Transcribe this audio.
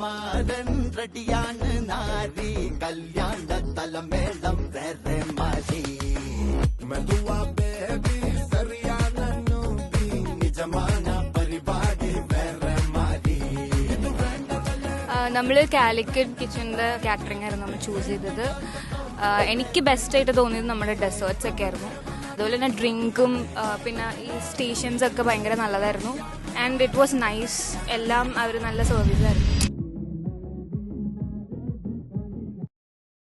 മാരൻ റെഡിയാണ് നാരി കല്യാണ തലമേളം വേറെ മാറി മെതുവാ ബേബി സറിയാണ് നൂബി നിജമാന പരിപാടി വേറെ മാറി. നമ്മൾ കാലിക്കറ്റ് കിച്ചണിന്റെ കാറ്ററിംഗ് ആയിരുന്നു നമ്മൾ ചൂസ് ചെയ്തത്. എനിക്ക് ബെസ്റ്റ് ആയിട്ട് തോന്നിയത് നമ്മുടെ ഡെസേർട്സ് ഒക്കെ ആയിരുന്നു. അതുപോലെ തന്നെ ഡ്രിങ്കും പിന്നെ ഈ സ്റ്റേഷൻസ് ഒക്കെ ഭയങ്കര നല്ലതായിരുന്നു. And it was nice. എല്ലാം അവർ നല്ല സർവീസ് ആയിരുന്നു.